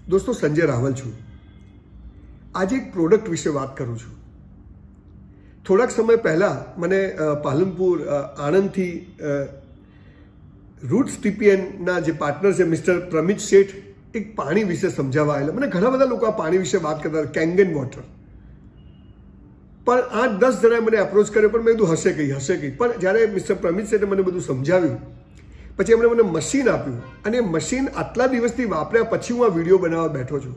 દોસ્તો, સંજય રાવલ છું. આજે એક પ્રોડક્ટ વિશે વાત કરું છું. થોડાક સમય પહેલાં મને પાલનપુર આણંદથી રૂટ્સ ટીપીએનના જે પાર્ટનર છે મિસ્ટર પ્રમિત શેઠ એક પાણી વિશે સમજાવવા આવેલા. મને ઘણા બધા લોકો આ પાણી વિશે વાત કરતા, કેંગન વોટર. પણ 8-10 જણાએ મને એપ્રોચ કર્યો, પણ મેં કીધું હશે કંઈ. પણ જ્યારે મિસ્ટર પ્રમિત શેઠે મને બધું સમજાવ્યું, પછી એમણે મને મશીન આપ્યું, અને મશીન આટલા દિવસથી વાપર્યા પછી હું આ વિડીયો બનાવવા બેઠો છું.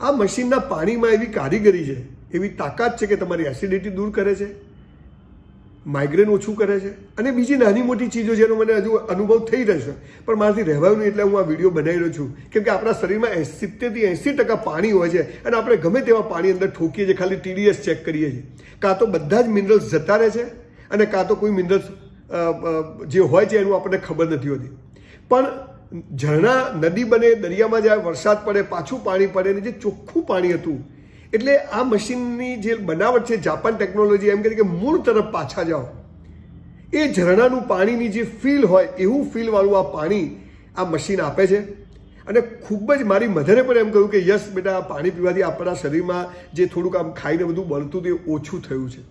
આ મશીનના પાણીમાં એવી કારીગરી છે, એવી તાકાત છે કે તમારી એસિડિટી દૂર કરે છે, માઇગ્રેન ઓછું કરે છે, અને બીજી નાની મોટી ચીજો જેનો મને હજુ અનુભવ થઈ રહ્યો છે, પણ મારાથી રહેવાયું નહીં, એટલે હું આ વિડીયો બનાવી રહ્યો છું. કેમ કે આપણા શરીરમાં 70 થી 80% પાણી હોય છે, અને આપણે ગમે તેવા પાણી અંદર ઠોકીએ છીએ, ખાલી TDS ચેક કરીએ છીએ. કાં તો બધા જ મિનરલ્સ જતા રહે છે, અને કાં તો કોઈ મિનરલ્સ જે હોય છે એનું આપણને ખબર નથી હોતી. પણ ઝરણા, નદી બને, દરિયામાં જાય, વરસાદ પડે, પાછું પાણી પડે, ને જે ચોખ્ખું પાણી હતું. એટલે આ મશીનની જે બનાવટ છે, જાપાન ટેકનોલોજી, એમ કહે કે મૂળ તરફ પાછા જાઓ. એ ઝરણાનું પાણીની જે ફીલ હોય એવું ફીલવાળું આ પાણી આ મશીન આપે છે. અને ખૂબ જ મારી મધરે પણ એમ કહ્યું કે યસ બેટા, આ પાણી પીવાથી આપણા શરીરમાં જે થોડુંક આમ ખાઈને બધું બળતું તે ઓછું થયું છે.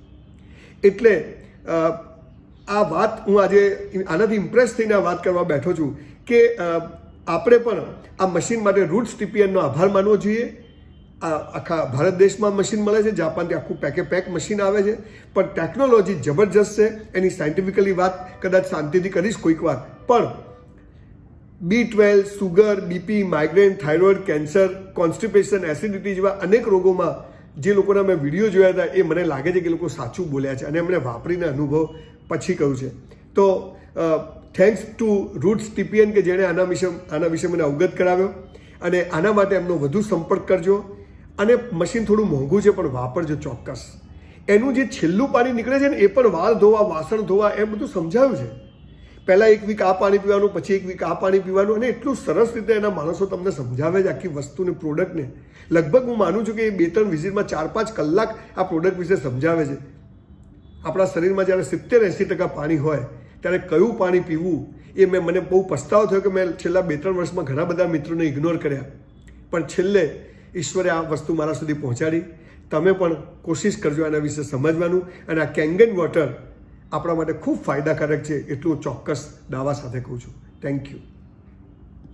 એટલે આ વાત હું આજે આનાથી ઇમ્પ્રેસ થઈને આ વાત કરવા બેઠો છું કે આપણે પણ આ મશીન માટે રૂટ્સ ટીપીએનનો આભાર માનવો જોઈએ. આ આખા ભારત દેશમાં મશીન મળે છે, જાપાનથી આખું પેક મશીન આવે છે, પણ ટેકનોલોજી જબરજસ્ત છે. એની સાયન્ટિફિકલી વાત કદાચ શાંતિથી કરીશ કોઈક વાર. પણ B12, sugar, BP, migraine, thyroid, cancer, constipation, acidity જેવા અનેક રોગોમાં જે લોકોના મેં વિડીયો જોયા હતા, એ મને લાગે છે કે લોકો સાચું બોલ્યા છે, અને એમણે વાપરીને અનુભવ પછી કહ્યું છે. તો થેન્ક્સ ટુ રૂટ્સ ટીપીએન કે જેણે આના વિશે મને અવગત કરાવ્યો. અને આના માટે એમનો વધુ સંપર્ક કરજો. અને મશીન થોડું મોંઘું છે, પણ વાપરજો ચોક્કસ. એનું જે છેલ્લું પાણી નીકળે છે ને, એ પણ વાળ ધોવા, વાસણ ધોવા, એ બધું સમજાવ્યું છે. પહેલાં 1 વીક આ પાણી પીવાનું, પછી 1 વીક આ પાણી પીવાનું, અને એટલું સરસ રીતે એના માણસો તમને સમજાવે છે આખી વસ્તુને, પ્રોડક્ટને. લગભગ હું માનું છું કે એ 2-3 વિઝિટમાં 4-5 કલાક આ પ્રોડક્ટ વિશે સમજાવે છે. આપણા શરીરમાં જ્યારે 70-80% પાણી હોય ત્યારે કયું પાણી પીવું, એ મને બહુ પસ્તાવો થયો કે મેં છેલ્લા 2-3 વર્ષમાં ઘણા બધા મિત્રોને ઇગ્નોર કર્યા. પણ છેલ્લે ઈશ્વરે આ વસ્તુ મારા સુધી પહોંચાડી. તમે પણ કોશિશ કરજો એના વિશે સમજવાનું. અને આ કેંગન વોટર આપણા માટે ખૂબ ફાયદાકારક છે, એટલું ચોક્કસ દાવા સાથે કહું છું. Thank you.